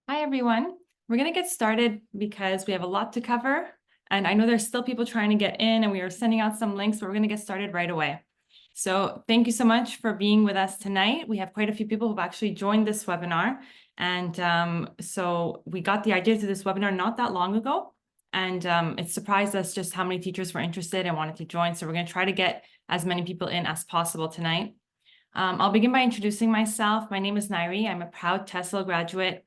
Hi, everyone. We're going to get started because we have a lot to cover. And I know there's still people trying to get in and we are sending out some links, but we're going to get started right away. So thank you so much for being with us tonight. We have quite a few people who've actually joined this webinar. And so we got the idea to this webinar not that long ago. And it surprised us just how many teachers were interested and wanted to join. So we're going to try to get as many people in as possible tonight. I'll begin by introducing myself. My name is Nairy. I'm a proud TESOL graduate.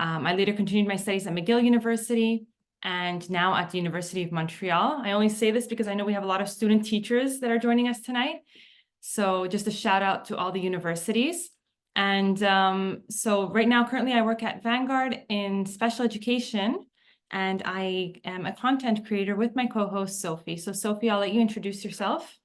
I later continued my studies at McGill University and now at the University of Montreal. I only say this because I know we have a lot of student teachers that are joining us tonight. So just a shout out to all the universities. And so right now, currently I work at Vanguard in special education, and I am a content creator with my co-host, Sophie. So Sophie, I'll let you introduce yourself.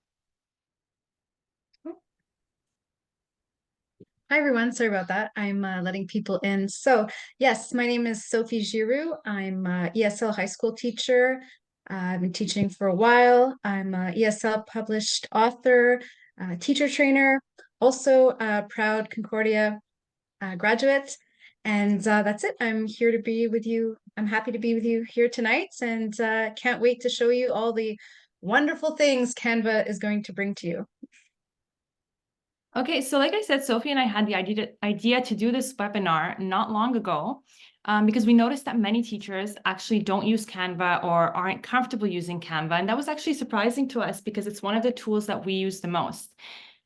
Hi, everyone. Sorry about that. I'm letting people in. So yes, my name is Sophie Giroux. I'm a ESL high school teacher. I've been teaching for a while. I'm a ESL published author, teacher trainer, also a proud Concordia graduate. And that's it. I'm here to be with you. I'm happy to be with you here tonight and can't wait to show you all the wonderful things Canva is going to bring to you. Okay, so like I said, Sophie and I had the idea to do this webinar not long ago because we noticed that many teachers actually don't use Canva or aren't comfortable using Canva. And that was actually surprising to us because it's one of the tools that we use the most.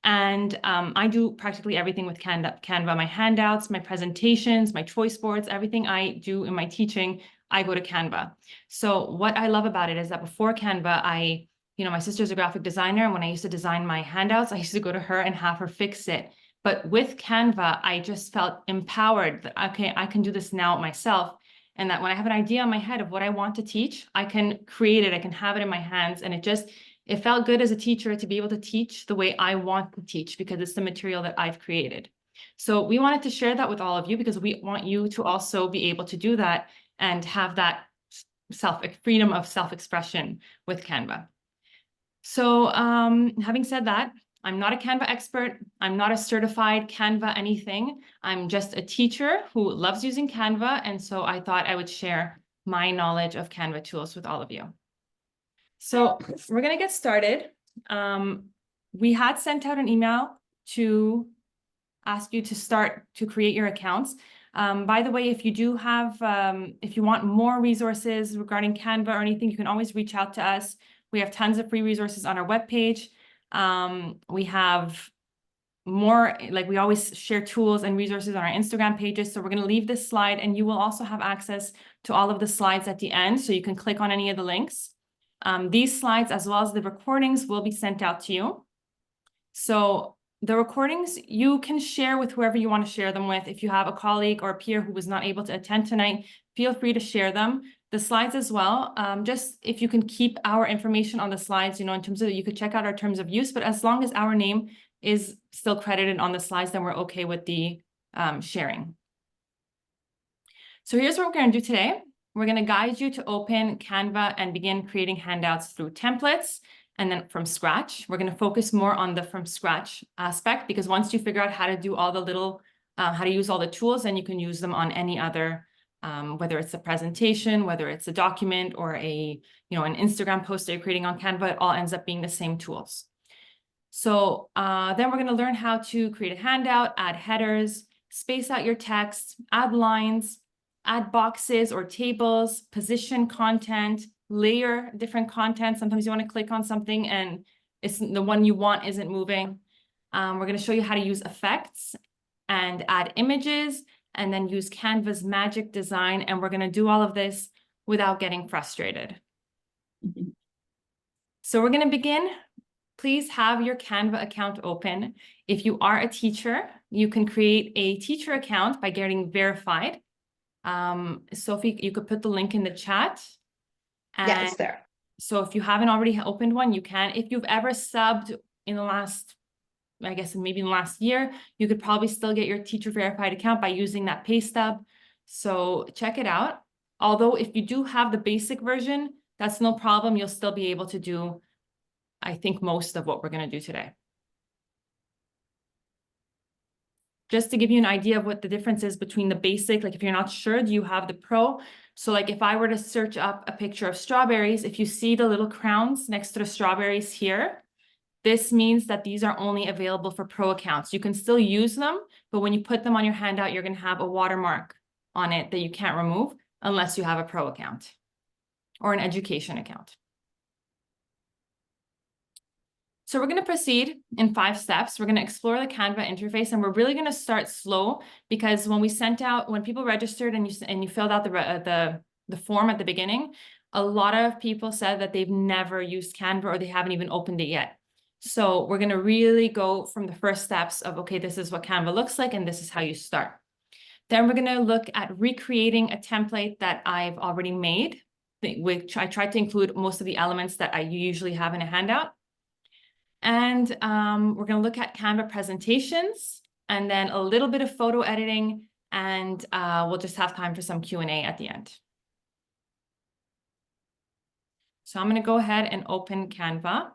And I do practically everything with Canva, my handouts, my presentations, my choice boards, everything I do in my teaching, I go to Canva. So what I love about it is that before Canva, my sister's a graphic designer, and when I used to design my handouts, I used to go to her and have her fix it. But with Canva, I just felt empowered that, okay, I can do this now myself. And that when I have an idea in my head of what I want to teach, I can create it, I can have it in my hands. And it felt good as a teacher to be able to teach the way I want to teach because it's the material that I've created. So we wanted to share that with all of you because we want you to also be able to do that and have that freedom of self-expression with Canva. So having said that, I'm not a Canva expert. I'm not a certified Canva anything. I'm just a teacher who loves using Canva. And so I thought I would share my knowledge of Canva tools with all of you. So we're going to get started. We had sent out an email to ask you to start to create your accounts. By the way, if you do have, if you want more resources regarding Canva or anything, you can always reach out to us. We have tons of free resources on our webpage. We have more, like we always share tools and resources on our Instagram pages. So we're going to leave this slide and you will also have access to all of the slides at the end. So you can click on any of the links. These slides, as well as the recordings, will be sent out to you. So the recordings you can share with whoever you want to share them with. If you have a colleague or a peer who was not able to attend tonight, feel free to share them. The slides as well, just if you can keep our information on the slides, in terms of, you could check out our terms of use, but as long as our name is still credited on the slides, then we're okay with the sharing. So here's what we're going to do today. We're going to guide you to open Canva and begin creating handouts through templates and then from scratch. We're going to focus more on the from scratch aspect because once you figure out how to do all the little, how to use all the tools, then you can use them on any other, whether it's a presentation, whether it's a document or an Instagram post that you're creating on Canva, it all ends up being the same tools. So then we're going to learn how to create a handout, add headers, space out your text, add lines, add boxes or tables, position content, layer different content. Sometimes you want to click on something and it's the one you want isn't moving. We're going to show you how to use effects and add images and then use Canva's magic design. And we're going to do all of this without getting frustrated. So we're going to begin. Please have your Canva account open. If you are a teacher, you can create a teacher account by getting verified. Sophie, you could put the link in the chat. Yeah, it's there. So if you haven't already opened one, you can. If you've ever subbed in the last, I guess maybe in the last year, you could probably still get your teacher verified account by using that pay stub. So check it out. Although if you do have the basic version, that's no problem. You'll still be able to do, I think, most of what we're going to do today. just to give you an idea of what the difference is between the basic, like if you're not sure, do you have the pro? So like if I were to search up a picture of strawberries, if you see the little crowns next to the strawberries here, this means that these are only available for pro accounts. You can still use them, but when you put them on your handout, you're going to have a watermark on it that you can't remove unless you have a pro account or an education account. So we're going to proceed in 5 steps. We're going to explore the Canva interface, and we're really going to start slow because when people registered and you filled out the form at the beginning, a lot of people said that they've never used Canva or they haven't even opened it yet. So we're going to really go from the first steps of, okay, this is what Canva looks like, and this is how you start. Then we're going to look at recreating a template that I've already made, which I tried to include most of the elements that I usually have in a handout. And we're going to look at Canva presentations and then a little bit of photo editing, and we'll just have time for some Q&A at the end. So I'm going to go ahead and open Canva.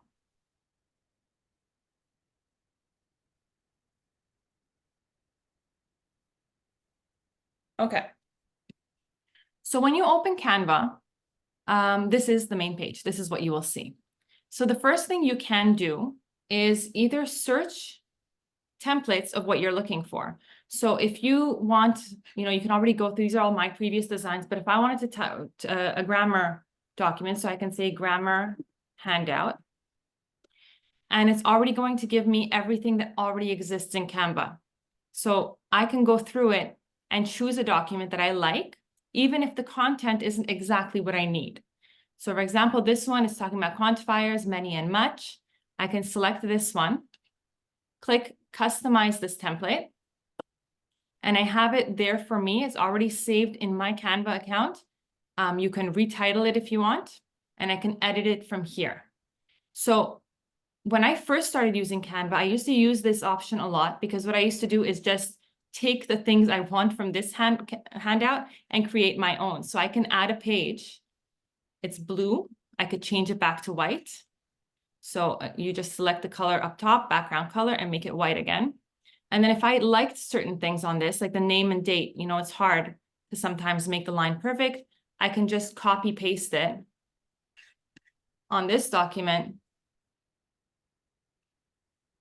Okay. So when you open Canva, this is the main page. This is what you will see. So the first thing you can do is either search templates of what you're looking for. So if you want, you can already go through, these are all my previous designs, but if I wanted to a grammar document, so I can say grammar handout, and it's already going to give me everything that already exists in Canva. So I can go through it and choose a document that I like, even if the content isn't exactly what I need. So for example, this one is talking about quantifiers, many and much. I can select this one, click customize this template, and I have it there for me. It's already saved in my Canva account. You can retitle it if you want, and I can edit it from here. So when I first started using Canva, I used to use this option a lot because what I used to do is just take the things I want from this handout and create my own. So I can add a page. It's blue. I could change it back to white. So you just select the color up top, background color, and make it white again. And then if I liked certain things on this, like the name and date, it's hard to sometimes make the line perfect. I can just copy paste it on this document.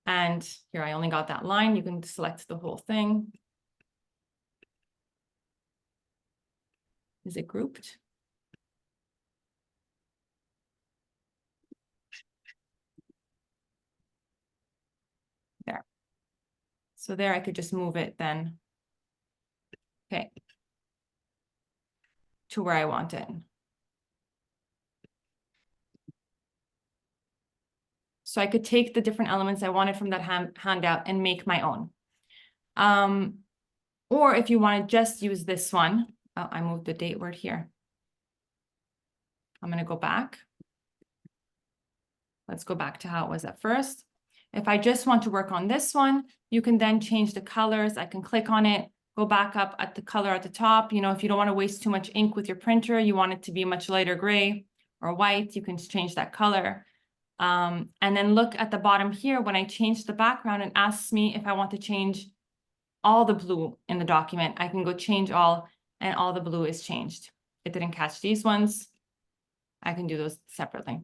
And here I only got that line. You can select the whole thing. Is it grouped? There. So there I could just move it then. Okay. To where I want it. So I could take the different elements I wanted from that handout and make my own. Or if you want to just use this one, I moved the date word here. I'm going to go back. Let's go back to how it was at first. If I just want to work on this one, you can then change the colors. I can click on it, go back up at the color at the top. If you don't want to waste too much ink with your printer, you want it to be much lighter gray or white, you can change that color. And then look at the bottom here. When I change the background, it asks me if I want to change all the blue in the document. I can go change all, and all the blue is changed. It didn't catch these ones. I can do those separately.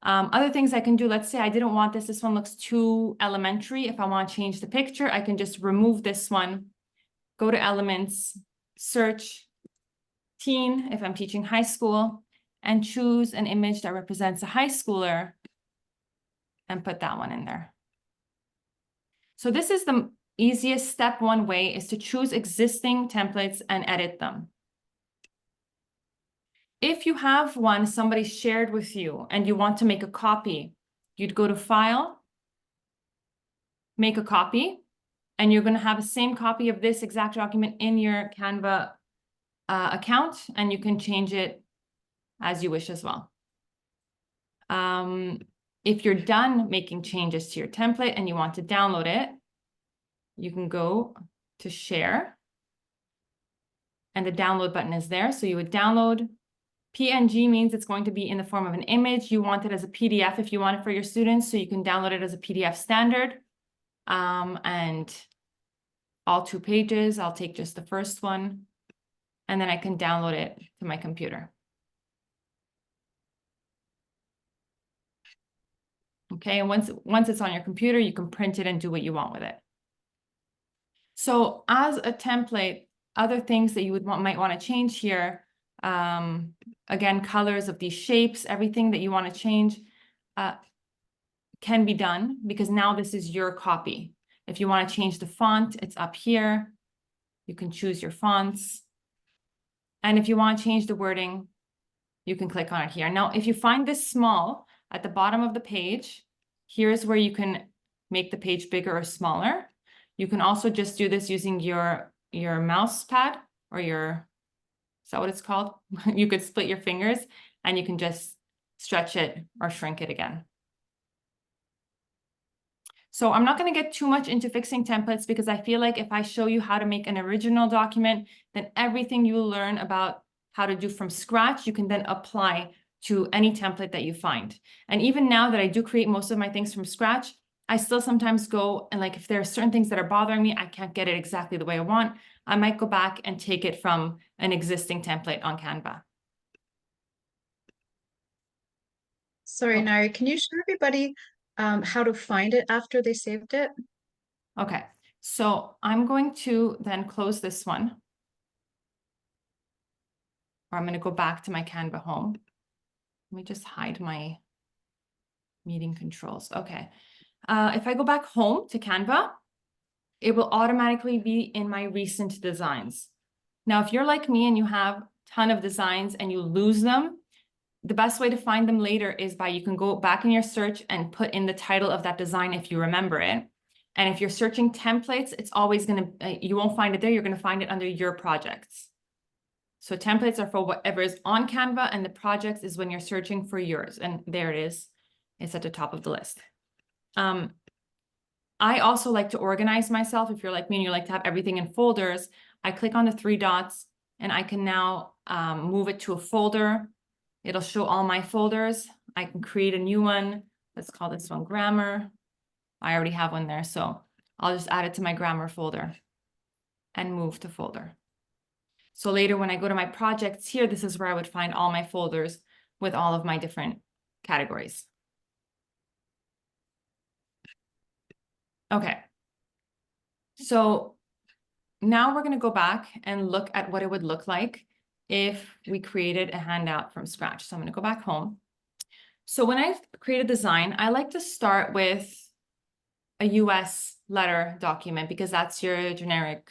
Other things I can do, let's say I didn't want this. This one looks too elementary. If I want to change the picture, I can just remove this one, go to elements, search teen, if I'm teaching high school, and choose an image that represents a high schooler and put that one in there. So this is the easiest step. One way is to choose existing templates and edit them. If you have one somebody shared with you and you want to make a copy, you'd go to File, Make a Copy, and you're going to have the same copy of this exact document in your Canva account, and you can change it as you wish as well. If you're done making changes to your template and you want to download it, you can go to Share, and the download button is there. So you would download. PNG means it's going to be in the form of an image. You want it as a PDF if you want it for your students, so you can download it as a PDF standard. And all 2 pages. I'll take just the first one, and then I can download it to my computer. Okay, and once it's on your computer, you can print it and do what you want with it. So as a template, other things that you might want to change here, again, colors of these shapes, everything that you want to change can be done because now this is your copy. If you want to change the font, it's up here. You can choose your fonts. And if you want to change the wording, you can click on it here. Now, if you find this small at the bottom of the page, here's where you can make the page bigger or smaller. You can also just do this using your mouse pad or is that what it's called? You could split your fingers and you can just stretch it or shrink it again. So I'm not going to get too much into fixing templates because I feel like if I show you how to make an original document, then everything you learn about how to do from scratch, you can then apply to any template that you find. And even now that I do create most of my things from scratch, I still sometimes go and like if there are certain things that are bothering me, I can't get it exactly the way I want, I might go back and take it from an existing template on Canva. Sorry, Nairy, can you show everybody how to find it after they saved it? Okay, so I'm going to then close this one. Or I'm going to go back to my Canva home. Let me just hide my meeting controls. Okay. If I go back home to Canva, it will automatically be in my recent designs. Now, if you're like me and you have a ton of designs and you lose them, the best way to find them later is by you can go back in your search and put in the title of that design if you remember it. And if you're searching templates, it's always going to, you won't find it there. You're going to find it under your projects. So templates are for whatever is on Canva, and the projects is when you're searching for yours. And there it is. It's at the top of the list. I also like to organize myself. If you're like me and you like to have everything in folders, I click on the 3 dots and I can now move it to a folder. It'll show all my folders. I can create a new one. Let's call this one grammar. I already have one there, so I'll just add it to my grammar folder and move to folder. So later when I go to my projects here, this is where I would find all my folders with all of my different categories. Okay. So now we're going to go back and look at what it would look like if we created a handout from scratch. So I'm going to go back home. So when I create a design, I like to start with a US letter document because that's your generic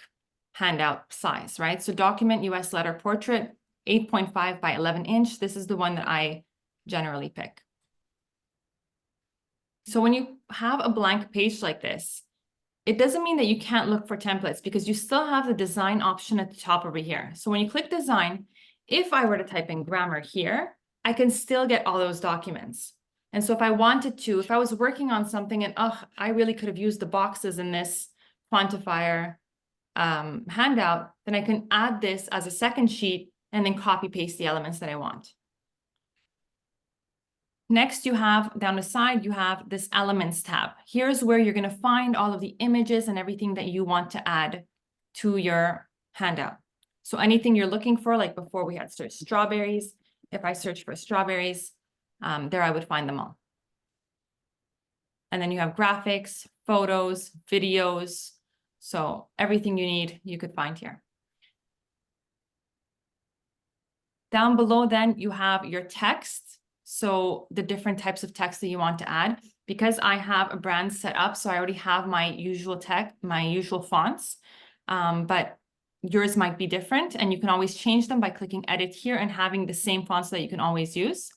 handout size, right? So document US letter portrait, 8.5 by 11 inch. This is the one that I generally pick. So when you have a blank page like this, it doesn't mean that you can't look for templates because you still have the design option at the top over here. So when you click design, if I were to type in grammar here, I can still get all those documents. And so if I wanted to, if I was working on something and, oh, I really could have used the boxes in this quantifier handout, then I can add this as a second sheet and then copy paste the elements that I want. Next, you have down the side, you have this elements tab. Here's where you're going to find all of the images and everything that you want to add to your handout. So anything you're looking for, like before we had searched strawberries, if I search for strawberries, there I would find them all. And then you have graphics, photos, videos. So everything you need, you could find here. Down below, then you have your text. So the different types of text that you want to add. Because I have a brand set up, so I already have my usual text, my usual fonts, but yours might be different, and you can always change them by clicking edit here and having the same fonts that you can always use.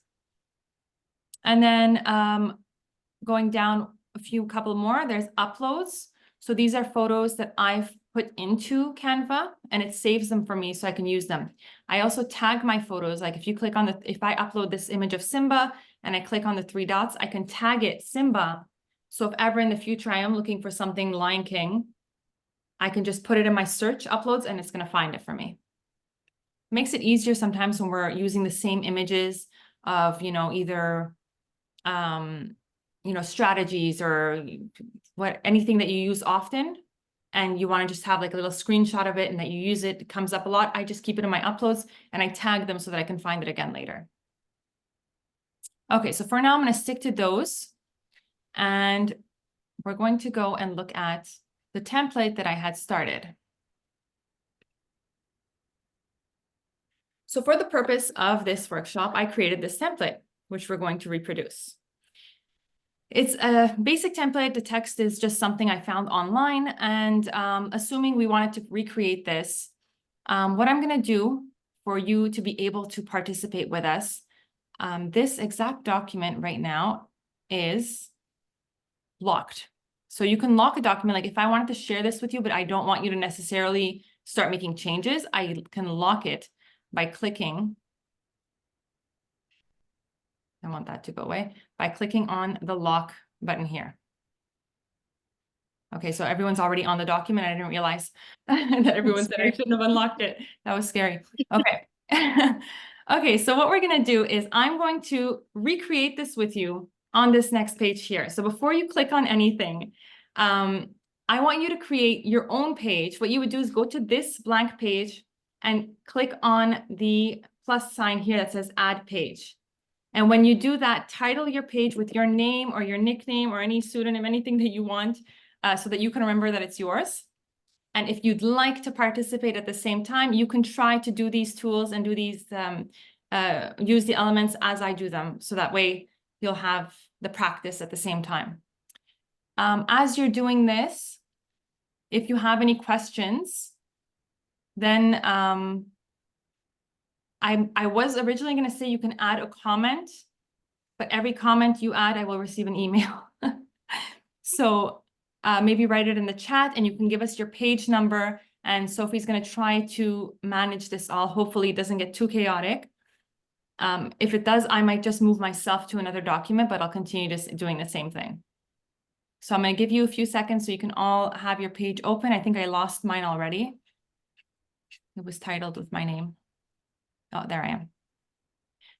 And then going down a couple more, there's uploads. So these are photos that I've put into Canva and it saves them for me so I can use them. I also tag my photos. Like if you click on if I upload this image of Simba and I click on the 3 dots, I can tag it Simba. So if ever in the future I am looking for something Lion King, I can just put it in my search uploads and it's going to find it for me. It makes it easier sometimes when we're using the same images of, either, strategies or anything that you use often. and you want to just have like a little screenshot of it and that you use it, it comes up a lot, I just keep it in my uploads and I tag them so that I can find it again later. Okay, so for now, I'm going to stick to those. And we're going to go and look at the template that I had started. So for the purpose of this workshop, I created this template, which we're going to reproduce. It's a basic template. The text is just something I found online. And assuming we wanted to recreate this, what I'm going to do for you to be able to participate with us, this exact document right now is locked. So you can lock a document. Like if I wanted to share this with you, but I don't want you to necessarily start making changes, I can lock it by clicking. I want that to go away by clicking on the lock button here. Okay, so everyone's already on the document. I didn't realize that everyone said I shouldn't have unlocked it. That was scary. Okay. Okay, so what we're going to do is I'm going to recreate this with you on this next page here. So before you click on anything, I want you to create your own page. What you would do is go to this blank page and click on the plus sign here that says add page. And when you do that, title your page with your name or your nickname or any pseudonym, anything that you want, so that you can remember that it's yours. And if you'd like to participate at the same time, you can try to do these tools and do these, use the elements as I do them. So that way you'll have the practice at the same time. As you're doing this, if you have any questions, then I was originally going to say you can add a comment, but every comment you add, I will receive an email. So maybe write it in the chat and you can give us your page number and Sophie's going to try to manage this all. Hopefully it doesn't get too chaotic. If it does, I might just move myself to another document, but I'll continue just doing the same thing. So I'm going to give you a few seconds so you can all have your page open. I think I lost mine already. It was titled with my name. Oh, there I am.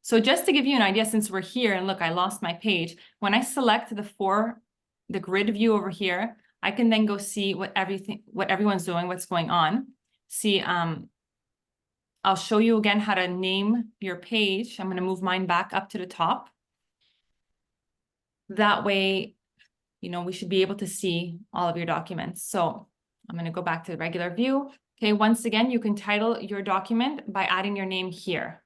So just to give you an idea, since we're here and look, I lost my page. When I select the grid view over here, I can then go see what everyone's doing, what's going on. See, I'll show you again how to name your page. I'm going to move mine back up to the top. That way, you know, we should be able to see all of your documents. So I'm going to go back to the regular view. Okay, once again, you can title your document by adding your name here.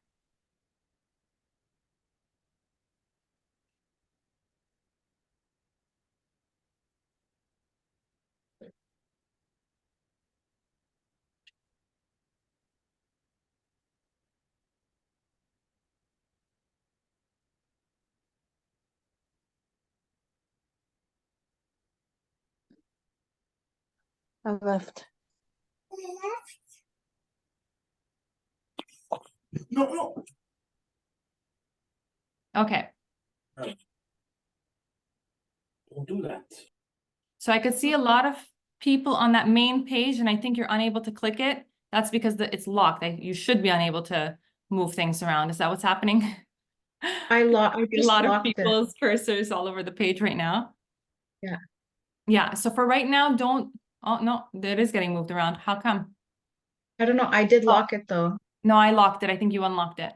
I left. No. Okay. Don't do that. So I could see a lot of people on that main page, and I think you're unable to click it. That's because it's locked. You should be unable to move things around. Is that what's happening? I A just lot of locked it. people's cursors all over the page right now. Yeah. Yeah. So for right now, don't. Oh no, it is getting moved around. How come? I don't know. I did lock it though. No, I locked it. I think you unlocked it.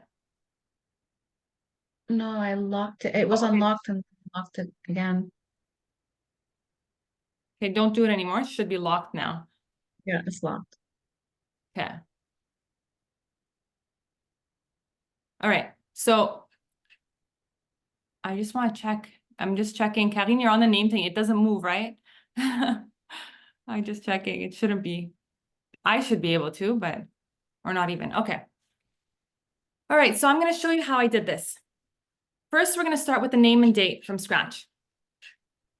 No, I locked it. It was Okay. unlocked and locked it again. Okay, don't do it anymore. It should be locked now. Yeah, it's locked. Okay. All right. So I just want to check. I'm just checking. Karine, you're on the name thing. It doesn't move, right? I'm just checking. It shouldn't be. I should be able to, but or not even. Okay. All right. So I'm going to show you how I did this. First, we're going to start with the name and date from scratch.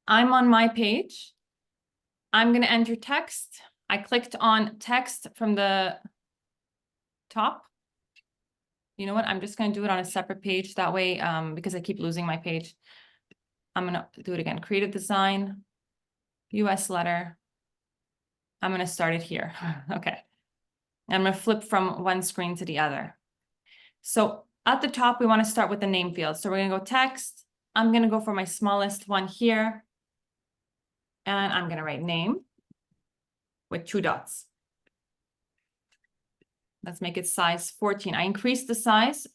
I'm on my page. I'm going to enter text. I clicked on text from the top. You know what? I'm just going to do it on a separate page. That way, because I keep losing my page, I'm going to do it again. Create a design, US letter. I'm going to start it here. Okay. I'm going to flip from one screen to the other. So at the top, we want to start with the name field. So we're going to go text. I'm going to go for my smallest one here. And I'm going to write name. with 2 dots. Let's make it size 14. I increased the size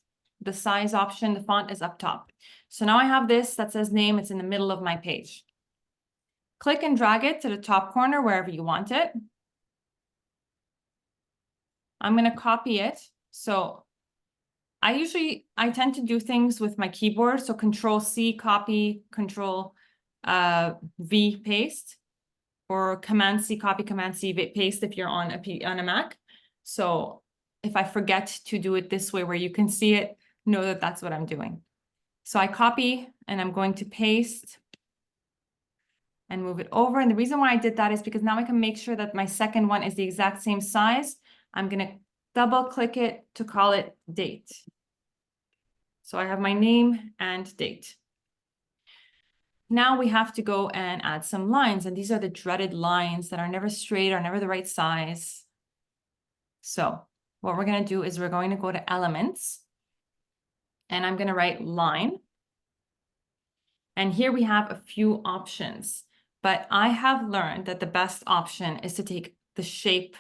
option, the font is up top. So now I have this that says name, it's in the middle of my page. Click and drag it to the top corner, wherever you want it. I'm gonna copy it. So I tend to do things with my keyboard. So Control-C, copy, Control-V, paste, or Command-C, copy, Command-C, paste if you're on a Mac. So if I forget to do it this way where you can see it, know that that's what I'm doing. So I copy and I'm going to paste and move it over. And the reason why I did that is because now I can make sure that my second one is the exact same size. I'm going to double click it to call it date. So I have my name and date. Now we have to go and add some lines. And these are the dreaded lines that are never straight, are never the right size. So what we're going to do is we're going to go to Elements. And I'm going to write line. And here we have a few options. But I have learned that the best option is to take the shape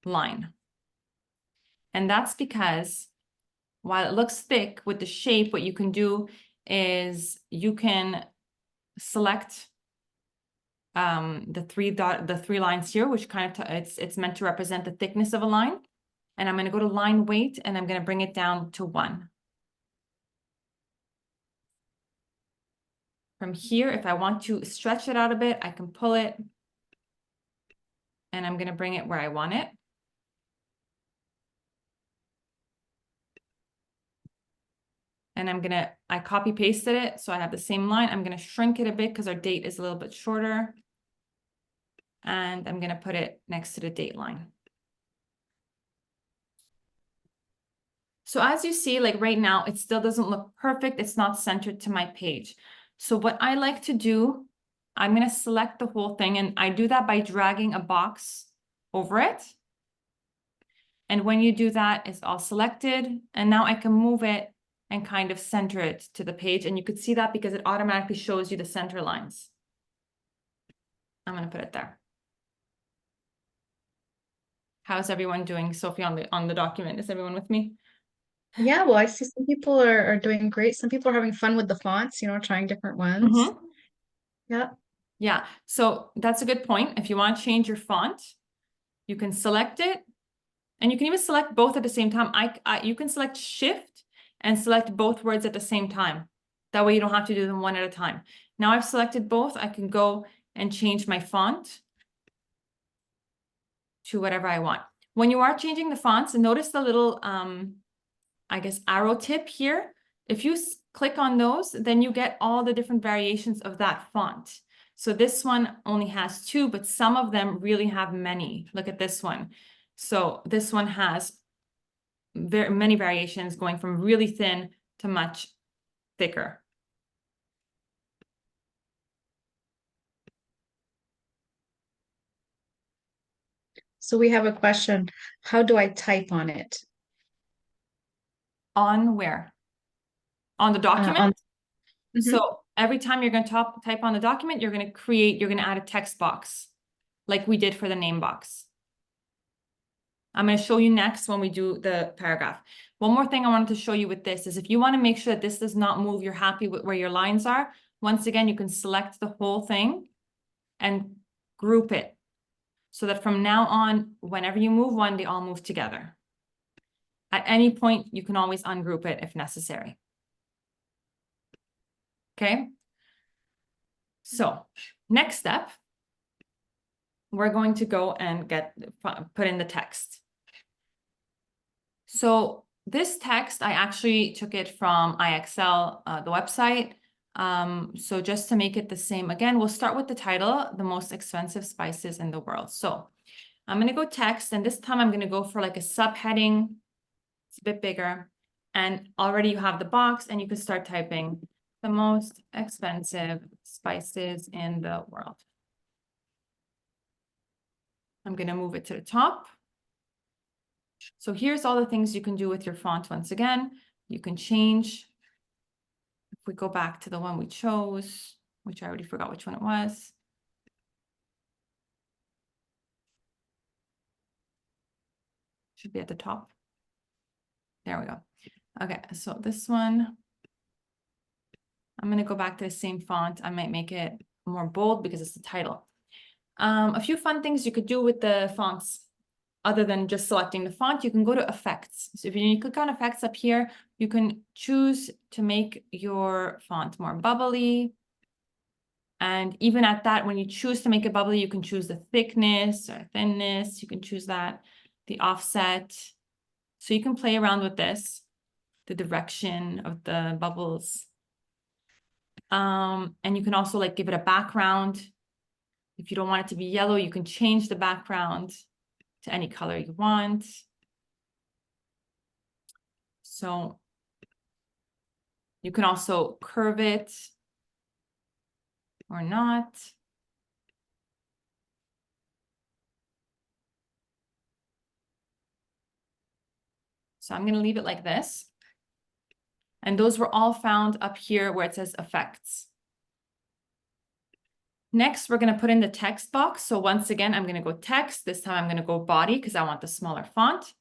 line. And that's because while it looks thick with the shape, what you can do is you can select the three lines here, which kind of it's meant to represent the thickness of a line. And I'm going to go to line weight and I'm going to bring it down to 1. From here, if I want to stretch it out a bit, I can pull it and I'm going to bring it where I want it. And I copy pasted it. So I have the same line. I'm going to shrink it a bit because our date is a little bit shorter. And I'm going to put it next to the date line. So as you see, like right now, it still doesn't look perfect. It's not centered to my page. So what I like to do, I'm going to select the whole thing. And I do that by dragging a box over it. And when you do that, it's all selected. And now I can move it and kind of center it to the page. And you could see that because it automatically shows you the center lines. I'm going to put it there. How's everyone doing, Sophie, on the document? Is everyone with me? Yeah, well, I see some people are doing great. Some people are having fun with the fonts, trying different ones. Mm-hmm. Yeah. Yeah, so that's a good point. If you want to change your font, you can select it. And you can even select both at the same time. You can select Shift and select both words at the same time. That way you don't have to do them one at a time. Now I've selected both. I can go and change my font to whatever I want. When you are changing the fonts, notice the little, I guess, arrow tip here. If you click on those, then you get all the different variations of that font. So this one only has 2, but some of them really have many. Look at this one. So this one has very many variations going from really thin to much thicker. So we have a question. How do I type on it? On where? On the document? So every time you're going to type on the document, you're going to add a text box like we did for the name box. I'm going to show you next when we do the paragraph. One more thing I wanted to show you with this is if you want to make sure that this does not move, you're happy with where your lines are. Once again, you can select the whole thing and group it so that from now on, whenever you move one, they all move together. At any point, you can always ungroup it if necessary. Okay. So next step, we're going to go and put in the text. So this text, I actually took it from IXL, the website. So just to make it the same, again, we'll start with the title, the most expensive spices in the world. So I'm going to go text, and this time I'm going to go for like a subheading. It's a bit bigger. And already you have the box, and you can start typing the most expensive spices in the world. I'm going to move it to the top. So here's all the things you can do with your font. Once again, you can change. If we go back to the one we chose, which I already forgot which one it was. Should be at the top. There we go. Okay, so this one, I'm going to go back to the same font. I might make it more bold because it's the title. A few fun things you could do with the fonts, other than just selecting the font, you can go to effects. So if you click on effects up here, you can choose to make your font more bubbly. And even at that, when you choose to make it bubbly, you can choose the thickness or thinness. You can choose that, the offset. So you can play around with this, the direction of the bubbles. And you can also like give it a background. If you don't want it to be yellow, you can change the background to any color you want. So you can also curve it or not. So I'm going to leave it like this. And those were all found up here where it says effects. Next, we're going to put in the text box. So once again, I'm going to go text. This time I'm going to go body because I want the smaller font.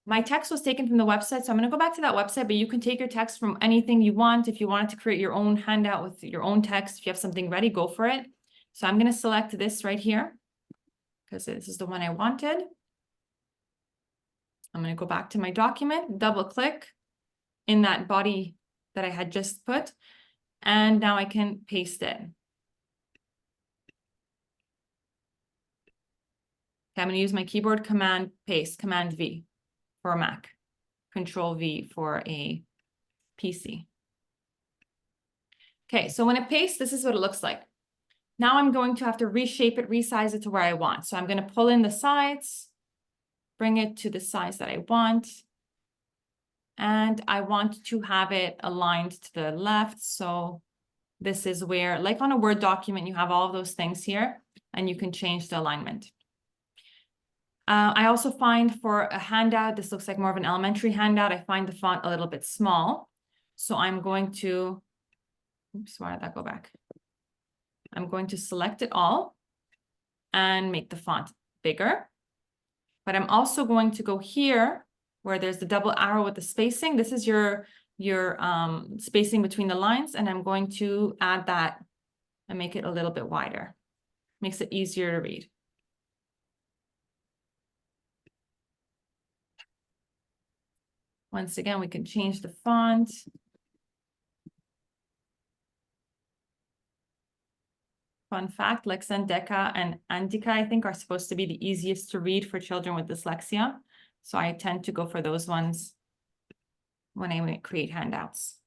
My text was taken from the website, so I'm going to go back to that website, but you can take your text from anything you want. If you wanted to create your own handout with your own text, if you have something ready, go for it. So I'm going to select this right here because this is the one I wanted. I'm going to go back to my document, double click in that body that I had just put, and now I can paste it. Okay, I'm going to use my keyboard, Command Paste, Command V for a Mac, Control V for a PC. Okay, so when it pastes, this is what it looks like. Now I'm going to have to reshape it, resize it to where I want. So I'm going to pull in the sides, bring it to the size that I want. And I want to have it aligned to the left. So this is where, like on a Word document, you have all of those things here, and you can change the alignment. I also find for a handout, this looks like more of an elementary handout, I find the font a little bit small. So I'm going to, oops, why did that go back? I'm going to select it all and make the font bigger. But I'm also going to go here where there's the double arrow with the spacing. This is your spacing between the lines. And I'm going to add that and make it a little bit wider. Makes it easier to read. Once again, we can change the font. Fun fact, Lexan, Deca, and Andika, I think, are supposed to be the easiest to read for children with dyslexia. So I tend to go for those ones when I create handouts.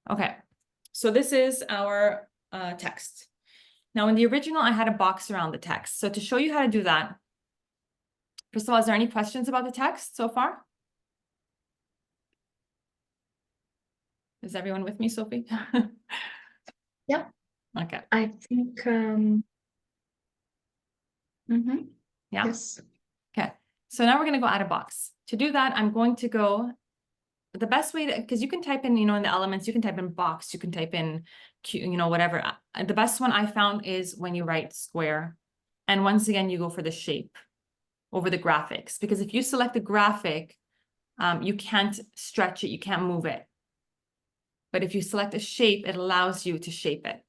Okay, so this is our text. Now, in the original, I had a box around the text. So to show you how to do that, first of all, is there any questions about the text so far? Is everyone with me, Sophie? Yep. Okay. I think, Yeah. yes. Okay. So now we're going to go add a box. To do that, I'm going to go, the best way to, because you can type in, in the elements, you can type in box, you can type in, whatever. The best one I found is when you write square. And once again, you go for the shape over the graphics, because if you select the graphic, you can't stretch it, you can't move it. But if you select a shape, it allows you to shape it.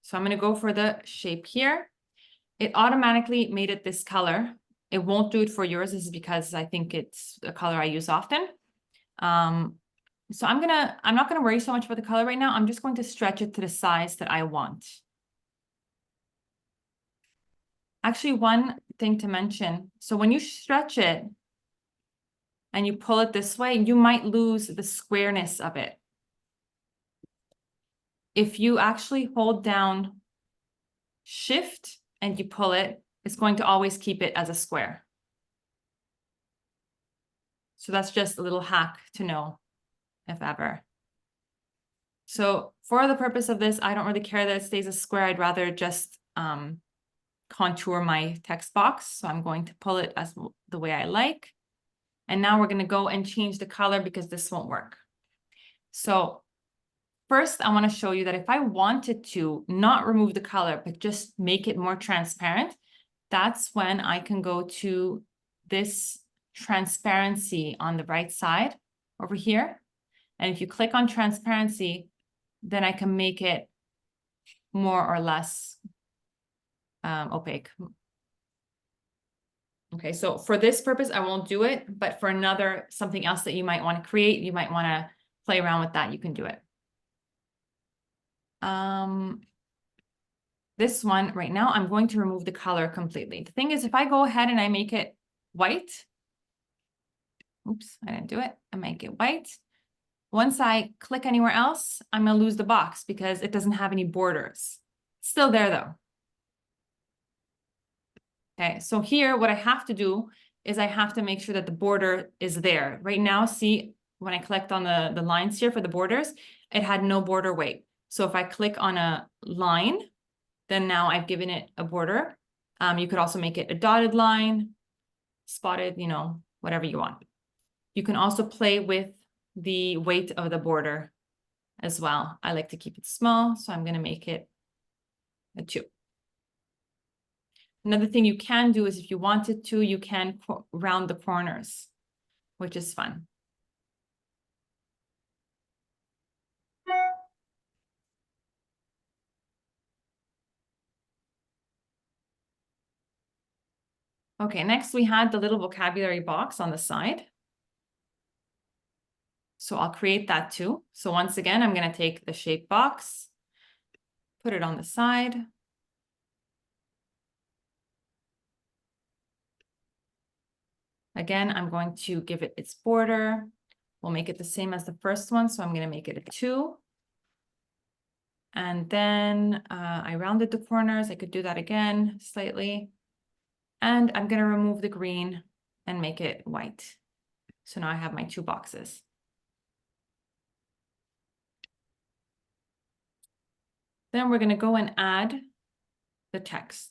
So I'm going to go for the shape here. It automatically made it this color. It won't do it for yours. This is because I think it's a color I use often. So I'm not gonna worry so much about the color right now. I'm just going to stretch it to the size that I want. Actually, one thing to mention. So when you stretch it and you pull it this way, you might lose the squareness of it. If you actually hold down Shift and you pull it, it's going to always keep it as a square. So that's just a little hack to know, if ever. So for the purpose of this, I don't really care that it stays a square. I'd rather just contour my text box. So I'm going to pull it as the way I like. And now we're going to go and change the color because this won't work. So first, I want to show you that if I wanted to not remove the color, but just make it more transparent, that's when I can go to this transparency on the right side over here. And if you click on transparency, then I can make it more or less opaque. Okay, so for this purpose, I won't do it, but for something else that you might want to create, you might want to play around with that, you can do it. This one right now, I'm going to remove the color completely. The thing is, if I go ahead and I make it white, oops, I didn't do it. I make it white. Once I click anywhere else, I'm going to lose the box because it doesn't have any borders. It's still there though. Okay, so here, what I have to do is I have to make sure that the border is there. Right now, see, when I clicked on the lines here for the borders, it had no border weight. So if I click on a line, then now I've given it a border. You could also make it a dotted line, spotted, you know, whatever you want. You can also play with the weight of the border as well. I like to keep it small, so I'm going to make it a 2. Another thing you can do is if you wanted to, you can round the corners, which is fun. Okay, next we had the little vocabulary box on the side. So I'll create that too. So once again, I'm going to take the shape box, put it on the side. Again, I'm going to give it its border. We'll make it the same as the first one. So I'm going to make it a 2. And then I rounded the corners. I could do that again slightly. And I'm going to remove the green and make it white. So now I have my 2 boxes. Then we're going to go and add the text.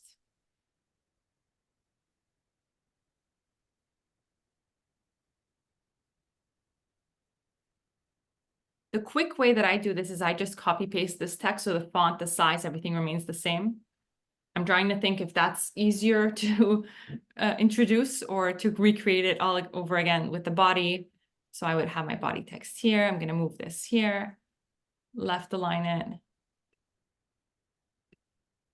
The quick way that I do this is I just copy paste this text so the font, the size, everything remains the same. I'm trying to think if that's easier to introduce or to recreate it all over again with the body. So I would have my body text here. I'm going to move this here, left align it.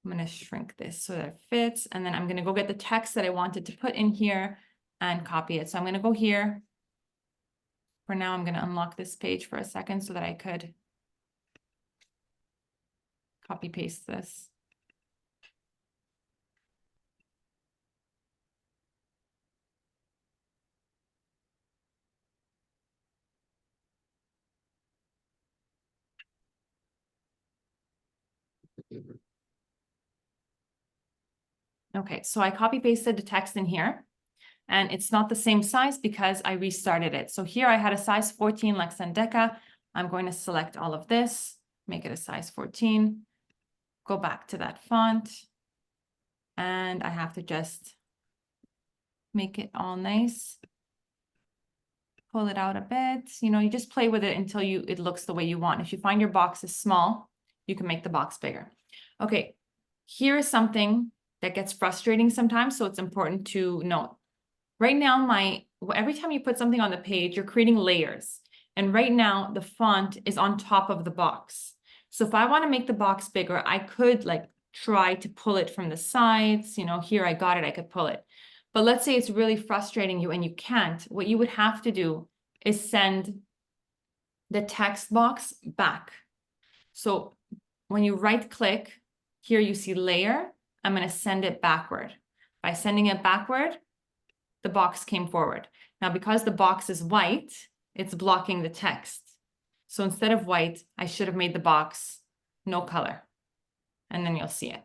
I'm going to shrink this so that it fits. And then I'm going to go get the text that I wanted to put in here and copy it. So I'm going to go here. For now, I'm going to unlock this page for a second so that I could copy paste this. Okay, so I copy pasted the text in here and it's not the same size because I restarted it. So here I had a size 14 Lex and Deca. I'm going to select all of this, make it a size 14, go back to that font, and I have to just make it all nice. Pull it out a bit. You know, you just play with it until it looks the way you want. If you find your box is small, you can make the box bigger. Okay, here is something that gets frustrating sometimes, so it's important to note. Right now, every time you put something on the page, you're creating layers. And right now, the font is on top of the box. So if I want to make the box bigger, I could like try to pull it from the sides. You know, here I got it, I could pull it. But let's say it's really frustrating you and you can't. What you would have to do is send the text box back. So when you right click, here you see layer, I'm going to send it backward. By sending it backward, the box came forward. Now, because the box is white, it's blocking the text. So instead of white, I should have made the box no color. And then you'll see it.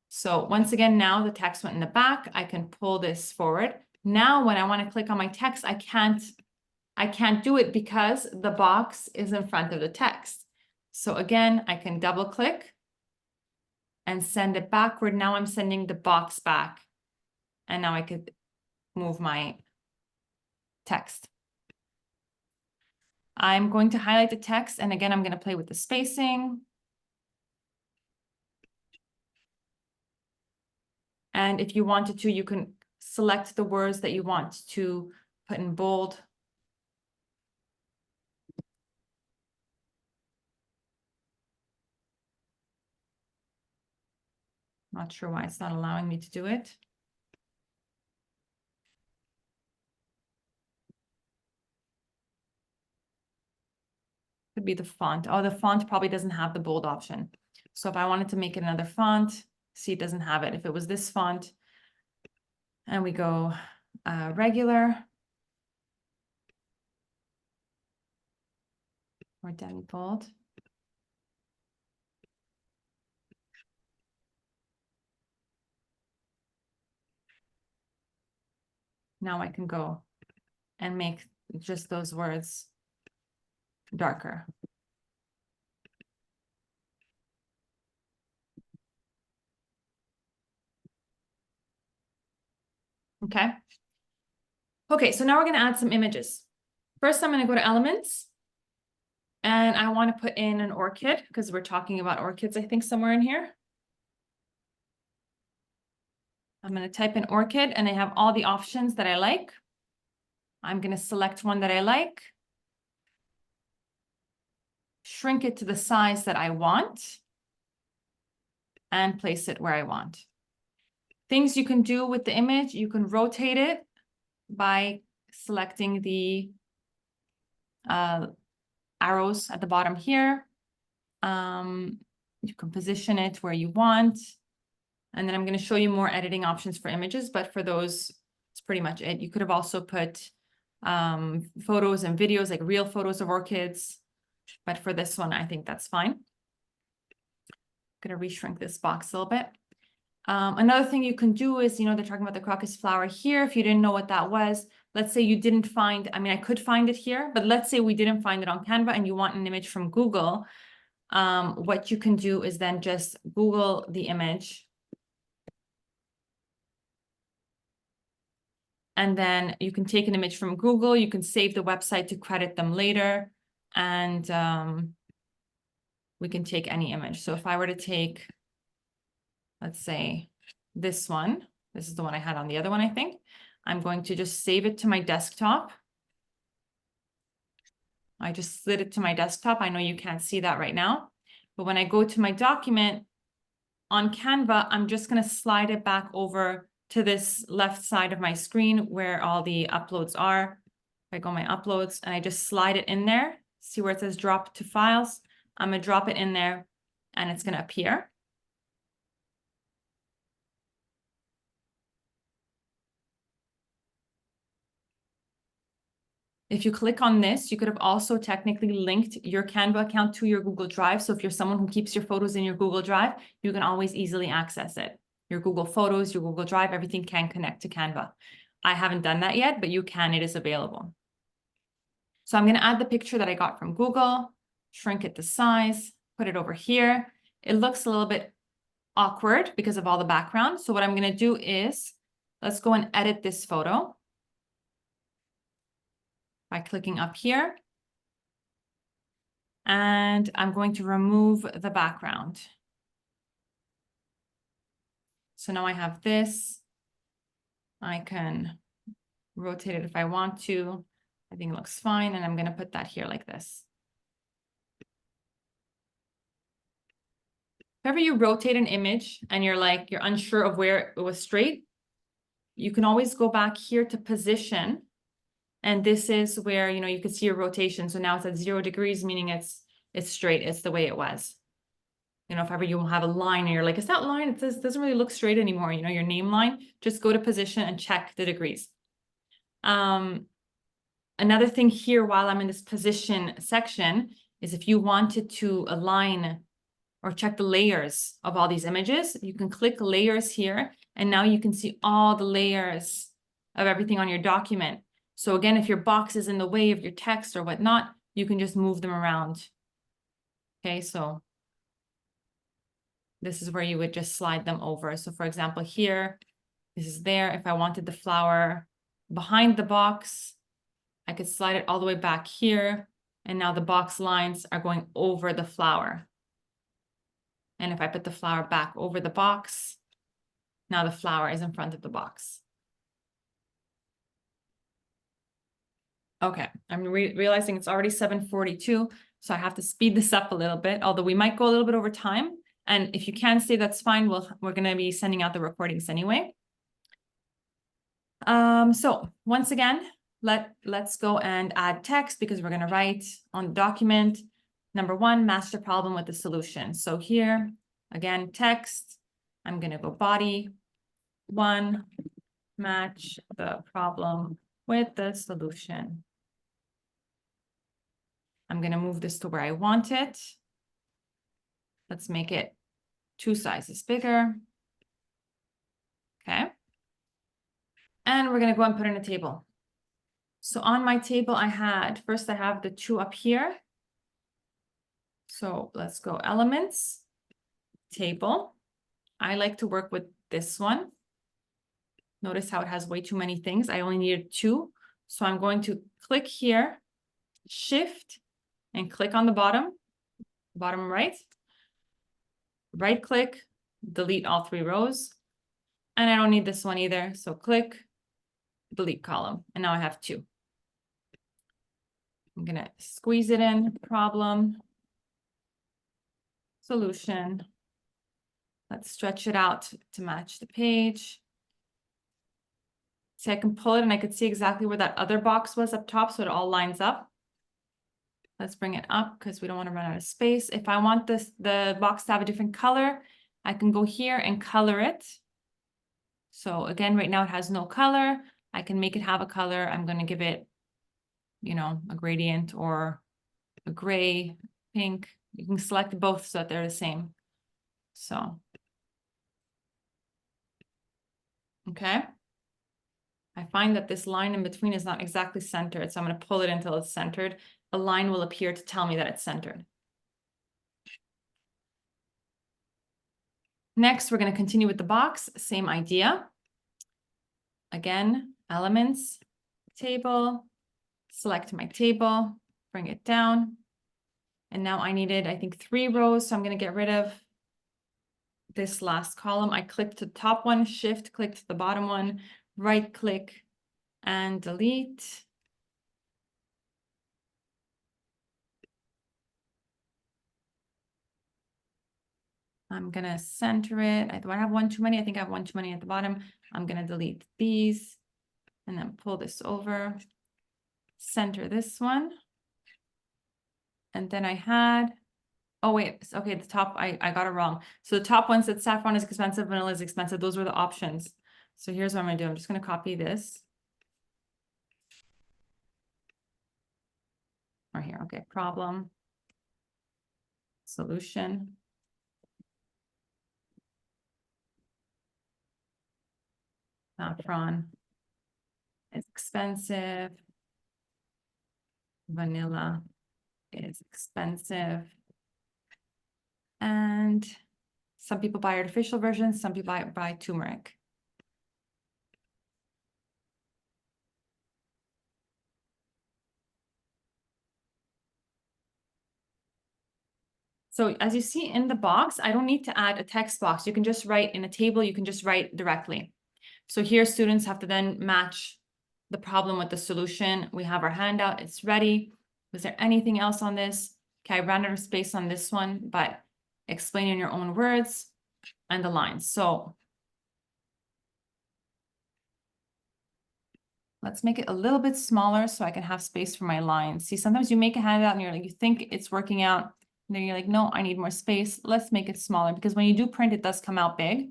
So once again, now the text went in the back. I can pull this forward. Now, when I want to click on my text, I can't do it because the box is in front of the text. So again, I can double click and send it backward. Now I'm sending the box back. And now I could move my text. I'm going to highlight the text. And again, I'm going to play with the spacing. And if you wanted to, you can select the words that you want to put in bold. Not sure why it's not allowing me to do it. Could be the font. Oh, the font probably doesn't have the bold option. So if I wanted to make it another font, see, it doesn't have it. If it was this font, and we go regular or demi bold. Now I can go and make just those words darker. Okay. Okay, so now we're going to add some images. First, I'm going to go to Elements. And I want to put in an orchid because we're talking about orchids, I think, somewhere in here. I'm going to type in orchid and I have all the options that I like. I'm going to select one that I like. Shrink it to the size that I want. And place it where I want. Things you can do with the image, you can rotate it by selecting the arrows at the bottom here. You can position it where you want. And then I'm going to show you more editing options for images, but for those, it's pretty much it. You could have also put photos and videos, like real photos of orchids. But for this one, I think that's fine. I'm going to reshrink this box a little bit. Another thing you can do is, they're talking about the crocus flower here. If you didn't know what that was, let's say you didn't find, I could find it here, but let's say we didn't find it on Canva and you want an image from Google. What you can do is then just Google the image. And then you can take an image from Google. You can save the website to credit them later. And we can take any image. So if I were to take, let's say this one, this is the one I had on the other one, I think. I'm going to just save it to my desktop. I just slid it to my desktop. I know you can't see that right now. But when I go to my document on Canva, I'm just going to slide it back over to this left side of my screen where all the uploads are. If I go my uploads and I just slide it in there, see where it says drop to files. I'm going to drop it in there and it's going to appear. If you click on this, you could have also technically linked your Canva account to your Google Drive. So if you're someone who keeps your photos in your Google Drive, you can always easily access it. Your Google Photos, your Google Drive, everything can connect to Canva. I haven't done that yet, but you can, it is available. So I'm going to add the picture that I got from Google, shrink it to size, put it over here. It looks a little bit awkward because of all the background. So what I'm going to do is, let's go and edit this photo by clicking up here. And I'm going to remove the background. So now I have this. I can rotate it if I want to. I think it looks fine. And I'm going to put that here like this. If ever you rotate an image and you're unsure of where it was straight, you can always go back here to position. And this is where, you can see your rotation. So now it's at 0 degrees, meaning it's straight. It's the way it was. If ever you have a line and you're like, is that line? It doesn't really look straight anymore. Your name line, just go to position and check the degrees. Another thing here while I'm in this position section is if you wanted to align or check the layers of all these images, you can click layers here. And now you can see all the layers of everything on your document. So again, if your box is in the way of your text or whatnot, you can just move them around. Okay, so this is where you would just slide them over. So for example, here, this is there. If I wanted the flower behind the box, I could slide it all the way back here. And now the box lines are going over the flower. And if I put the flower back over the box, Now the flower is in front of the box. Okay, I'm realizing it's already 7:42, so I have to speed this up a little bit, although we might go a little bit over time. And if you can stay, that's fine. We're going to be sending out the recordings anyway. So once again, let's go and add text because we're going to write on the document. Number 1, match the problem with the solution. So here, again, text. I'm going to go body 1, match the problem with the solution. I'm going to move this to where I want it. Let's make it 2 sizes bigger. Okay. And we're going to go and put in a table. So on my table, I have the 2 up here. So let's go elements, table. I like to work with this one. Notice how it has way too many things. I only needed 2. So I'm going to click here, shift, and click on the bottom right. Right click, delete all 3 rows. And I don't need this one either. So click, delete column. And now I have 2. I'm going to squeeze it in, problem, solution. Let's stretch it out to match the page. See, I can pull it and I could see exactly where that other box was up top, so it all lines up. Let's bring it up because we don't want to run out of space. If I want the box to have a different color, I can go here and color it. So again, right now it has no color. I can make it have a color. I'm going to give it, you know, a gradient or a gray, pink. You can select both so that they're the same. So, okay. I find that this line in between is not exactly centered, so I'm going to pull it until it's centered. A line will appear to tell me that it's centered. Next, we're going to continue with the box, same idea. Again, elements, table, select my table, bring it down. And now I needed, I think, 3 rows, so I'm going to get rid of this last column. I click to the top one, shift, click to the bottom one, right click, and delete. I'm going to center it. Do I have one too many? I think I have one too many at the bottom. I'm going to delete these and then pull this over, center this one. And then I had, oh wait, okay, the top, I got it wrong. So the top one said saffron is expensive, vanilla is expensive. Those were the options. So here's what I'm going to do. I'm just going to copy this. Or here, okay, problem, solution. Saffron is expensive. Vanilla is expensive. And some people buy artificial versions, some people buy turmeric. So as you see in the box, I don't need to add a text box. You can just write in a table, you can just write directly. So here students have to then match the problem with the solution. We have our handout, it's ready. Was there anything else on this? Okay, I ran out of space on this one, but explain in your own words and the lines. So let's make it a little bit smaller so I can have space for my lines. See, sometimes you make a handout and you're like, you think it's working out. And then you're like, no, I need more space. Let's make it smaller because when you do print, it does come out big.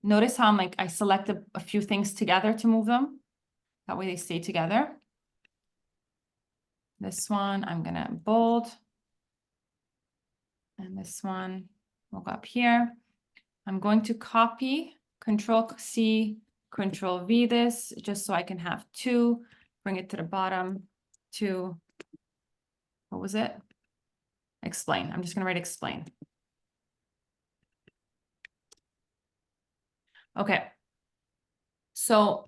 Notice how I'm like, I selected a few things together to move them. That way they stay together. This one, I'm gonna bold. And this one will go up here. I'm going to copy, Control-C, Control-V this, just so I can have 2, bring it to the bottom, 2. What was it? Explain. I'm just going to write explain. Okay. So,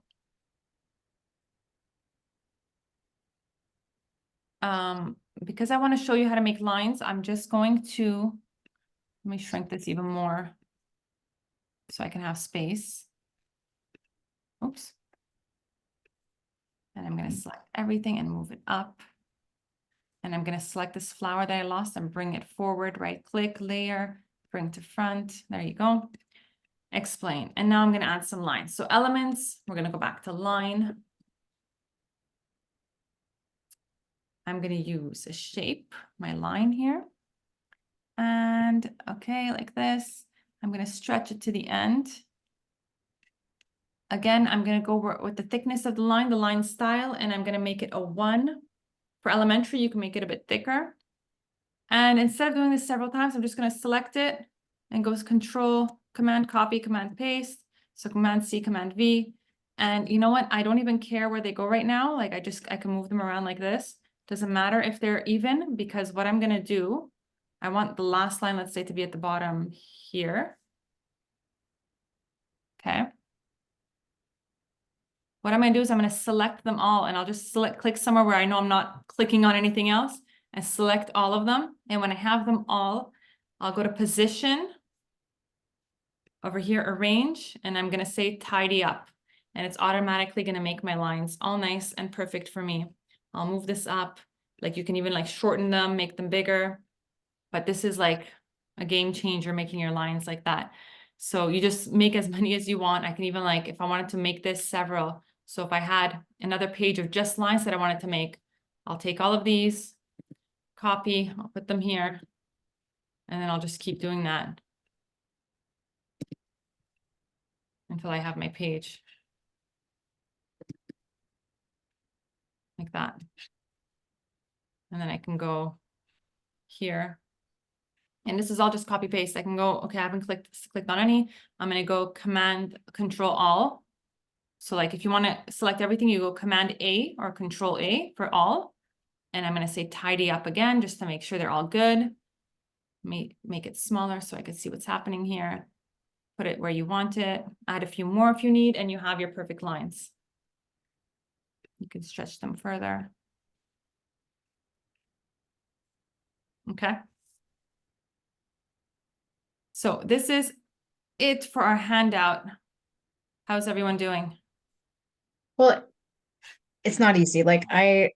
because I want to show you how to make lines, I'm just going to, let me shrink this even more. so I can have space. Oops. And I'm going to select everything and move it up. And I'm going to select this flower that I lost and bring it forward, right click, layer, bring to front. There you go. Explain. And now I'm going to add some lines. So elements, we're going to go back to line. I'm going to use a shape, my line here. And okay, like this. I'm going to stretch it to the end. Again, I'm going to go with the thickness of the line style, and I'm going to make it a 1. For elementary, you can make it a bit thicker. And instead of doing this several times, I'm just going to select it and go Control, Command, Copy, Command, Paste. So Command C, Command V. And you know what? I don't even care where they go right now. Like I can move them around like this. Doesn't matter if they're even, because what I'm going to do, I want the last line, let's say, to be at the bottom here. Okay. What I'm going to do is I'm going to select them all, and I'll just click somewhere where I know I'm not clicking on anything else, and select all of them. And when I have them all, I'll go to Position, over here, Arrange, and I'm going to say Tidy Up. And it's automatically going to make my lines all nice and perfect for me. I'll move this up. Like you can even like shorten them, make them bigger. But this is like a game changer, making your lines like that. So you just make as many as you want. I can even like, if I wanted to make this several. So if I had another page of just lines that I wanted to make, I'll take all of these, copy, I'll put them here, and then I'll just keep doing that until I have my page. Like that. And then I can go here. And this is all just copy paste. I can go, okay, I haven't clicked on any. I'm going to go Command Control All. So like if you want to select everything, you go Command A or Control A for all. And I'm going to say tidy up again, just to make sure they're all good. Make it smaller so I can see what's happening here. Put it where you want it. Add a few more if you need, and you have your perfect lines. You can stretch them further. Okay. So this is it for our handout. How's everyone doing? Well, it's not easy. Like I've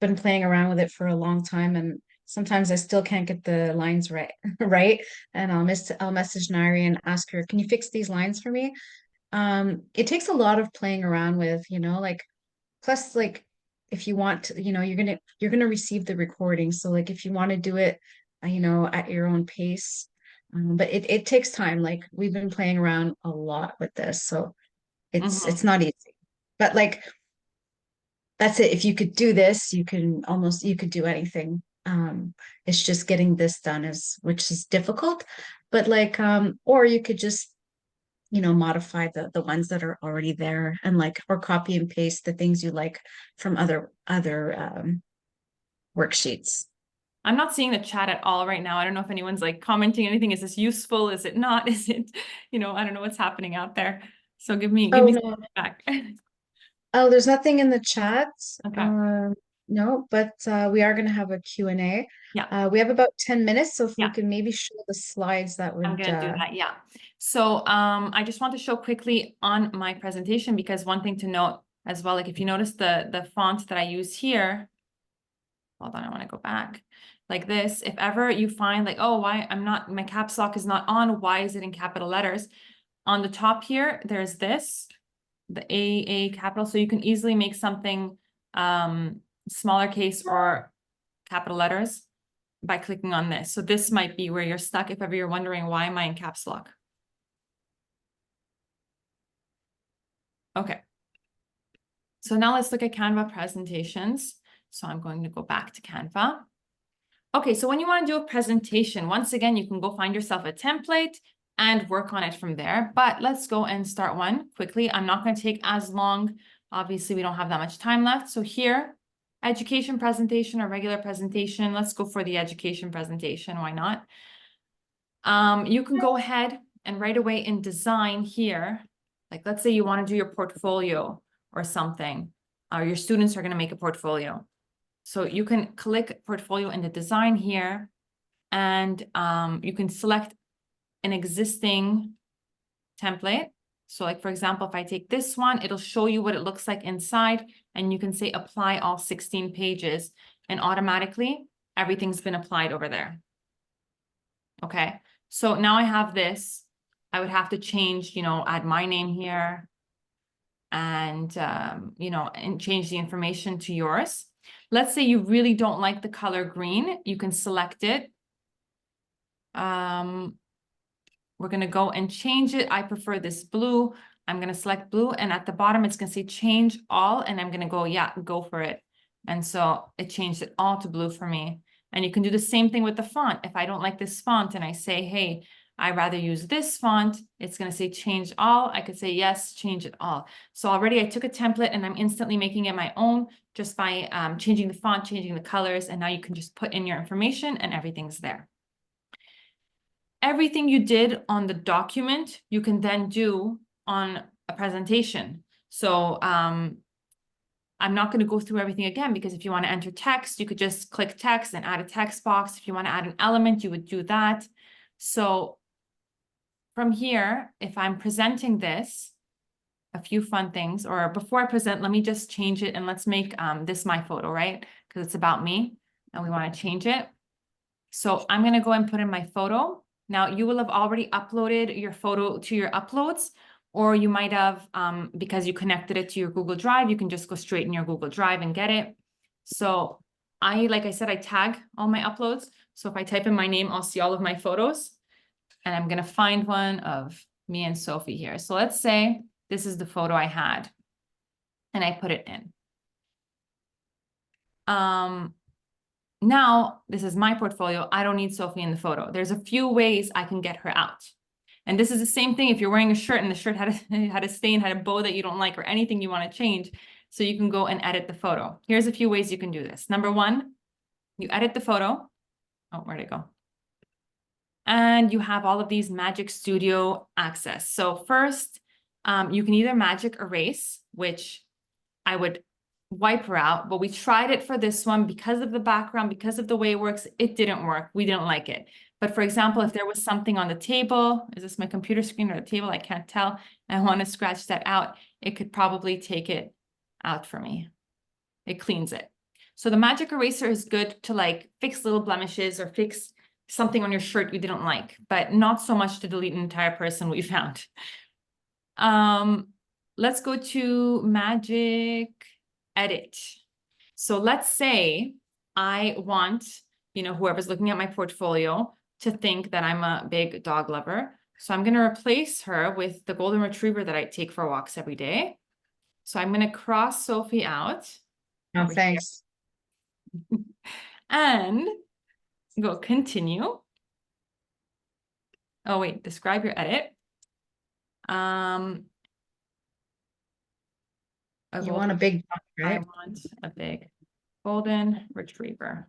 been playing around with it for a long time, and sometimes I still can't get the lines right, right? And I'll message Nairy and ask her, can you fix these lines for me? It takes a lot of playing around with, like plus like if you want to, you're gonna receive the recording. So like if you want to do it, at your own pace. But it takes time. Like we've been playing around a lot with this, so it's not easy. But like that's it. If you could do this, you could do anything. It's just getting this done which is difficult. But like or you could just modify the ones that are already there, and like or copy and paste the things you like from other worksheets. I'm not seeing the chat at all right now. I don't know if anyone's like commenting anything. Is this useful? Is it not? Is it, I don't know what's happening out there. So give me No. some feedback. Oh, there's nothing in the chat. Okay. No, but we are going to have a Q&A. Yeah. We have about 10 minutes, so if Yeah. we can maybe show the slides, that would... I'm going to do that, yeah. So I just want to show quickly on my presentation, because one thing to note as well, like if you notice the font that I use here, hold on, I want to go back. Like this, if ever you find like, oh, why my caps lock is not on, why is it in capital letters? On the top here, there's this, the A capital, so you can easily make something smaller case or capital letters by clicking on this. So this might be where you're stuck if ever you're wondering, why am I in caps lock? Okay. So now let's look at Canva presentations. So I'm going to go back to Canva. Okay, so when you want to do a presentation, once again, you can go find yourself a template and work on it from there. But let's go and start one quickly. I'm not going to take as long. Obviously, we don't have that much time left. So here, education presentation or regular presentation. Let's go for the education presentation. Why not? You can go ahead and right away in design here, like let's say you want to do your portfolio or something, or your students are going to make a portfolio. So you can click portfolio in the design here, and you can select an existing template. So like, for example, if I take this one, it'll show you what it looks like inside, and you can say apply all 16 pages, and automatically everything's been applied over there. Okay, so now I have this. I would have to change, add my name here and, and change the information to yours. Let's say you really don't like the color green. You can select it. We're going to go and change it. I prefer this blue. I'm going to select blue, and at the bottom, it's going to say change all, and I'm going to go, yeah, go for it. And so it changed it all to blue for me. And you can do the same thing with the font. If I don't like this font and I say, hey, I rather use this font, it's going to say change all. I could say, yes, change it all. So already I took a template and I'm instantly making it my own just by changing the font, changing the colors. And now you can just put in your information and everything's there. Everything you did on the document, you can then do on a presentation. So I'm not going to go through everything again, because if you want to enter text, you could just click text and add a text box. If you want to add an element, you would do that. So from here, if I'm presenting this, a few fun things, or before I present, let me just change it and let's make this my photo, right? Because it's about me and we want to change it. So I'm going to go and put in my photo. Now you will have already uploaded your photo to your uploads, or you might have, because you connected it to your Google Drive, you can just go straight in your Google Drive and get it. So like I said, I tag all my uploads. So if I type in my name, I'll see all of my photos, and I'm going to find one of me and Sophie here. So let's say this is the photo I had and I put it in. Now this is my portfolio. I don't need Sophie in the photo. There's a few ways I can get her out. And this is the same thing if you're wearing a shirt and the shirt had a stain, had a bow that you don't like, or anything you want to change. So you can go and edit the photo. Here's a few ways you can do this. Number one, you edit the photo. Oh, where'd it go? And you have all of these Magic Studio access. So first, you can either magic erase, which I would wipe her out, but we tried it for this one because of the background, because of the way it works, it didn't work. We didn't like it. But for example, if there was something on the table, is this my computer screen or the table? I can't tell. I want to scratch that out. It could probably take it out for me. It cleans it. So the magic eraser is good to like fix little blemishes or fix something on your shirt you didn't like, but not so much to delete an entire person we found. Let's go to Magic Edit. So let's say I want, whoever's looking at my portfolio to think that I'm a big dog lover. So I'm going to replace her with the golden retriever that I take for walks every day. So I'm going to cross Sophie out. Oh, thanks. And go continue. Oh, wait, describe your edit. You want a big dog, right? I want a big golden retriever.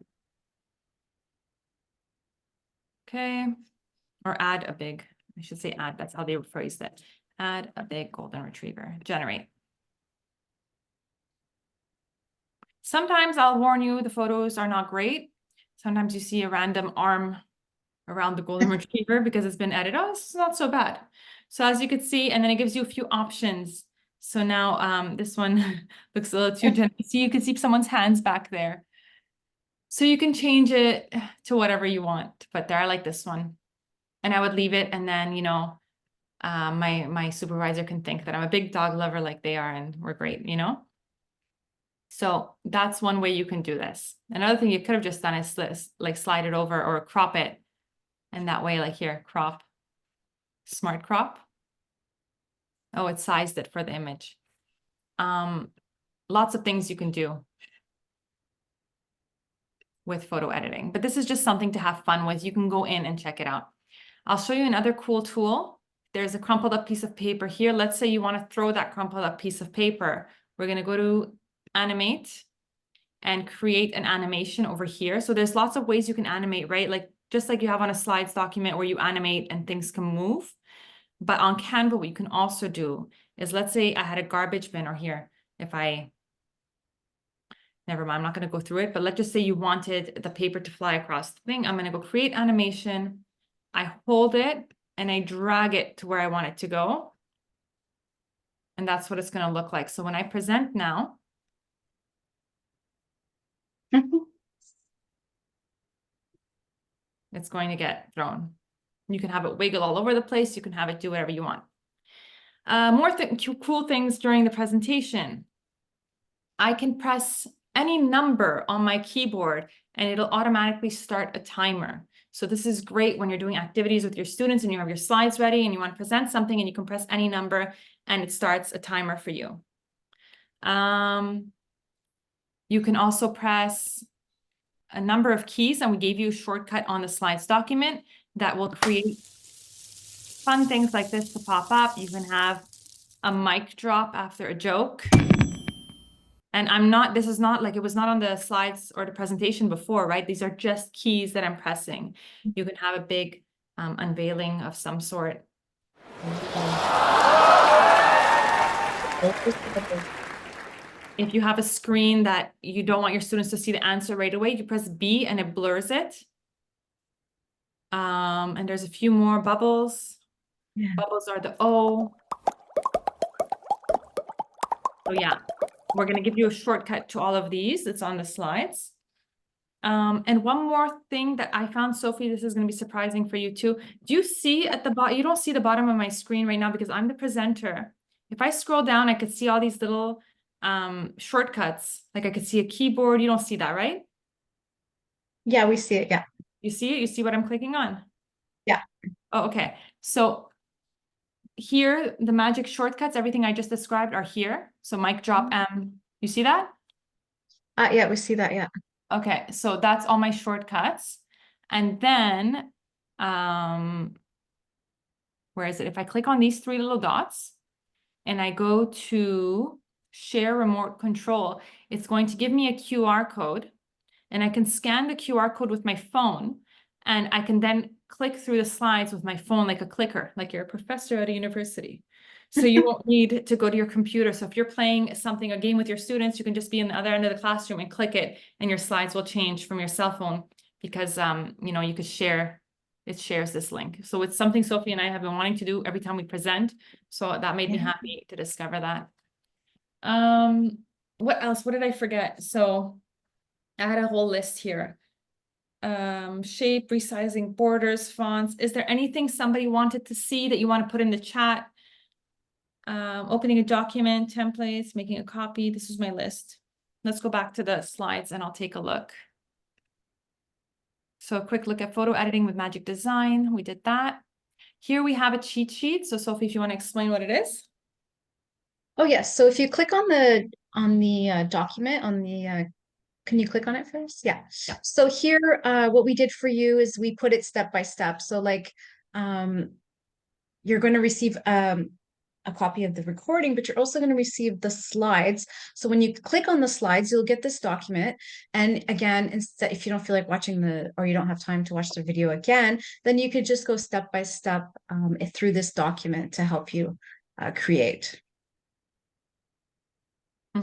Okay, or add a big, I should say add, that's how they phrased it. Add a big golden retriever, generate. Sometimes I'll warn you, the photos are not great. Sometimes you see a random arm around the golden retriever because it's been edited. Oh, it's not so bad. So as you can see, and then it gives you a few options. So now this one looks a little too generous. So you can see someone's hands back there. So you can change it to whatever you want to put there. I like this one. And I would leave it. And then, my supervisor can think that I'm a big dog lover like they are and we're great, So that's one way you can do this. Another thing you could have just done is like slide it over or crop it. And that way, like here, crop, smart crop. Oh, it sized it for the image. Lots of things you can do with photo editing, but this is just something to have fun with. You can go in and check it out. I'll show you another cool tool. There's a crumpled up piece of paper here. Let's say you want to throw that crumpled up piece of paper. We're going to go to animate and create an animation over here. So there's lots of ways you can animate, right? Like just like you have on a slides document where you animate and things can move. But on Canva, what you can also do is, let's say I had a garbage bin, or here, never mind, I'm not going to go through it, but let's just say you wanted the paper to fly across the thing. I'm going to go create animation. I hold it and I drag it to where I want it to go. And that's what it's going to look like. So when I present now, it's going to get thrown. You can have it wiggle all over the place. You can have it do whatever you want. More cool things during the presentation. I can press any number on my keyboard and it'll automatically start a timer. So this is great when you're doing activities with your students and you have your slides ready and you want to present something and you can press any number and it starts a timer for you. You can also press a number of keys, and we gave you a shortcut on the slides document that will create fun things like this to pop up. You can have a mic drop after a joke. And this is not like, it was not on the slides or the presentation before, right? These are just keys that I'm pressing. You can have a big unveiling of some sort. If you have a screen that you don't want your students to see the answer right away, you press B and it blurs it. And there's a few more bubbles. Yeah. Bubbles are the O. So yeah, we're going to give you a shortcut to all of these. It's on the slides. And one more thing that I found, Sophie, this is going to be surprising for you too. Do you see at the bottom? You don't see the bottom of my screen right now because I'm the presenter. If I scroll down, I could see all these little shortcuts. Like I could see a keyboard. You don't see that, right? Yeah, we see it. Yeah. You see it? You see what I'm clicking on? Yeah. Oh, okay. So here, the magic shortcuts, everything I just described are here. So mic drop M. You see that? Yeah, we see that. Yeah. Okay, so that's all my shortcuts. And then, where is it? If I click on these three little dots and I go to share remote control, it's going to give me a QR code and I can scan the QR code with my phone and I can then click through the slides with my phone like a clicker, like you're a professor at a university. So you won't need to go to your computer. So if you're playing something, a game with your students, you can just be in the other end of the classroom and click it and your slides will change from your cell phone because, you know, you could share, it shares this link. So it's something Sophie and I have been wanting to do every time we present. So that made me happy to discover that. What else? What did I forget? So I had a whole list here. Shape, resizing borders, fonts. Is there anything somebody wanted to see that you want to put in the chat? Opening a document, templates, making a copy. This is my list. Let's go back to the slides and I'll take a look. So a quick look at photo editing with Magic Design. We did that. Here we have a cheat sheet. So Sophie, if you want to explain what it is. Oh, yes. So if you click on the document on the can you click on it first? Yeah. So here, what we did for you is we put it step by step. So like, you're going to receive a copy of the recording, but you're also going to receive the slides. So when you click on the slides, you'll get this document. And again, instead, if you don't feel like watching or you don't have time to watch the video again, then you could just go step by step through this document to help you create.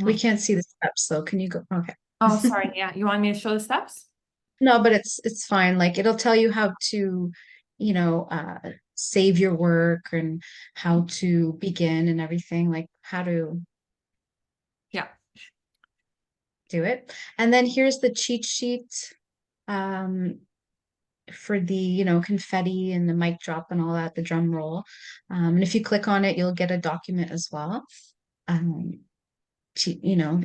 We can't see the steps, so can you go? Okay. Oh, sorry. Yeah. You want me to show the steps? No, but it's fine. Like it'll tell you how to, you know, save your work and how to begin and everything, like how to do it. And then here's the cheat sheet for the, you know, confetti and the mic drop and all that, the drum roll. And if you click on it, you'll get a document as well. You know,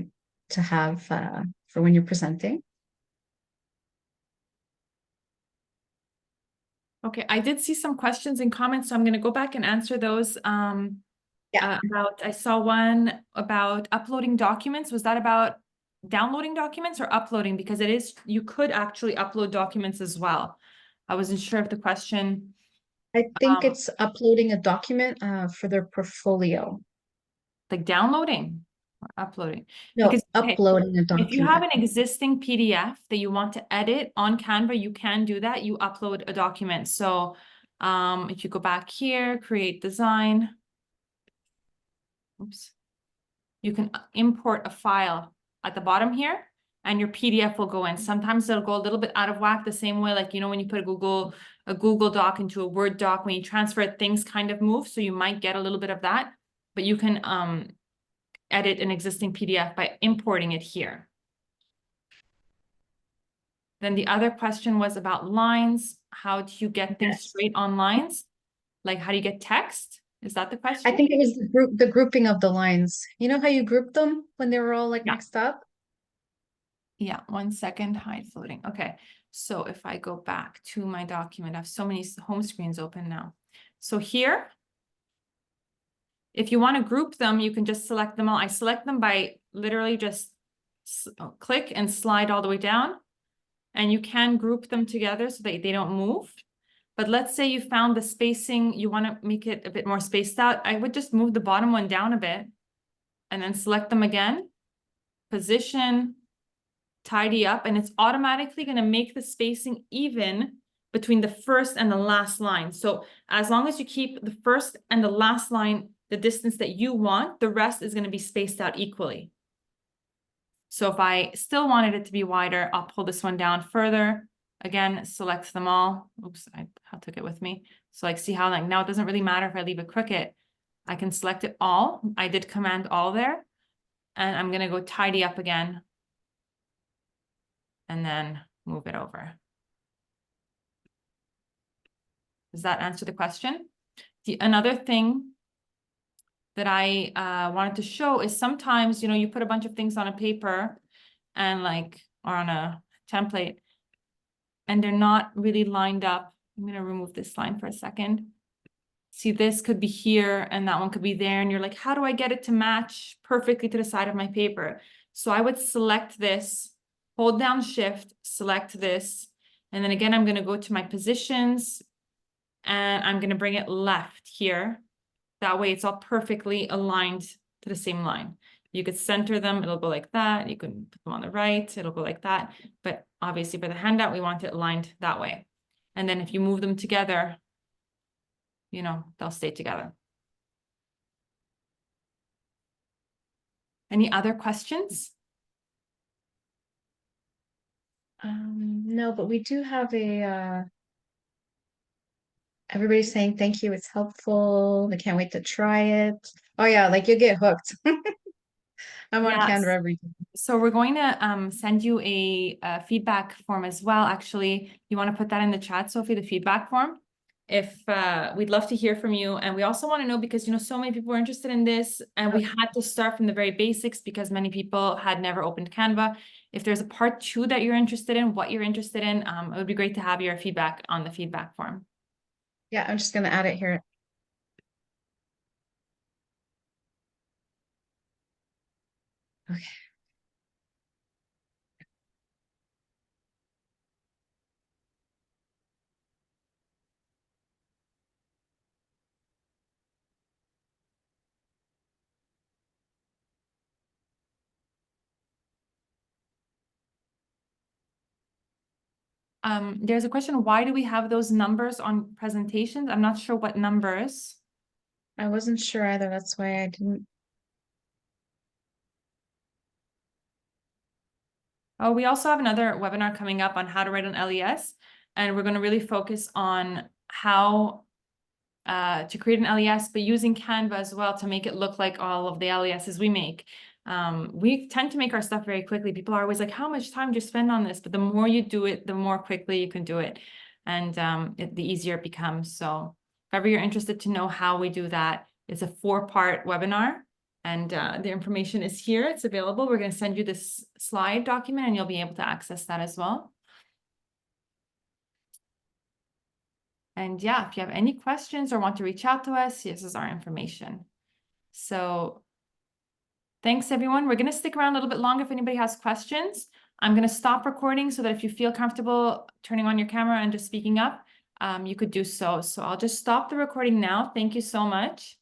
to have for when you're presenting. Okay, I did see some questions and comments, so I'm going to go back and answer those. I saw one about uploading documents. Was that about downloading documents or uploading? Because it is, you could actually upload documents as well. I wasn't sure if the question. I think it's uploading a document for their portfolio. Like downloading or uploading? No, because, uploading a document. If you have an existing PDF that you want to edit on Canva, you can do that. You upload a document. So if you go back here, create design. Oops. You can import a file at the bottom here and your PDF will go in. Sometimes it'll go a little bit out of whack the same way, like, you know, when you put a Google a Google Doc into a Word doc. When you transfer it, things kind of move. So you might get a little bit of that, but you can edit an existing PDF by importing it here. Then the other question was about lines. How do you get things straight on lines? Like, how do you get text? Is that the question? I think it was the grouping of the lines. You know how you group them when they were all like mixed up? Yeah, 1 second, hide floating. Okay, so if I go back to my document, I have so many home screens open now. So here, if you want to group them, you can just select them all. I select them by literally just click and slide all the way down. And you can group them together so that they don't move. But let's say you found the spacing, you want to make it a bit more spaced out. I would just move the bottom one down a bit and then select them again, position, tidy up, and it's automatically going to make the spacing even between the first and the last line. So as long as you keep the first and the last line the distance that you want, the rest is going to be spaced out equally. So if I still wanted it to be wider, I'll pull this one down further. Again, select them all. Oops, I took it with me. So like, see how like now it doesn't really matter if I leave it crooked. I can select it all. I did Command all there. And I'm going to go tidy up again. And then move it over. Does that answer the question? Another thing that I wanted to show is sometimes, you know, you put a bunch of things on a paper and like, or on a template, and they're not really lined up. I'm going to remove this line for a second. See, this could be here and that one could be there. And you're like, how do I get it to match perfectly to the side of my paper? So I would select this, hold down Shift, select this. And then again, I'm going to go to my positions and I'm going to bring it left here. That way it's all perfectly aligned to the same line. You could center them, it'll go like that. You can put them on the right, it'll go like that. But obviously for the handout, we want it aligned that way. And then if you move them together, you know, they'll stay together. Any other questions? No, but we do have a everybody's saying thank you, it's helpful. I can't wait to try it. Oh yeah, like you get hooked. I'm on Canva every day. So we're going to send you a feedback form as well. Actually, you want to put that in the chat, Sophie, the feedback form. If we'd love to hear from you. And we also want to know, because, you know, so many people were interested in this and we had to start from the very basics because many people had never opened Canva. If there's a part 2 that you're interested in, what you're interested in, it would be great to have your feedback on the feedback form. Yeah, I'm just going to add it here. Okay. There's a question, why do we have those numbers on presentations? I'm not sure what numbers. I wasn't sure either. That's why I didn't. Oh, we also have another webinar coming up on how to write an LES, and we're going to really focus on how to create an LES, but using Canva as well to make it look like all of the LESs we make. We tend to make our stuff very quickly. People are always like, how much time do you spend on this? But the more you do it, the more quickly you can do it. And the easier it becomes. So if ever you're interested to know how we do that, it's a 4-part webinar. And the information is here. It's available. We're going to send you this slide document and you'll be able to access that as well. And yeah, if you have any questions or want to reach out to us, this is our information. So thanks, everyone. We're going to stick around a little bit longer if anybody has questions. I'm going to stop recording so that if you feel comfortable turning on your camera and just speaking up, you could do so. So I'll just stop the recording now. Thank you so much.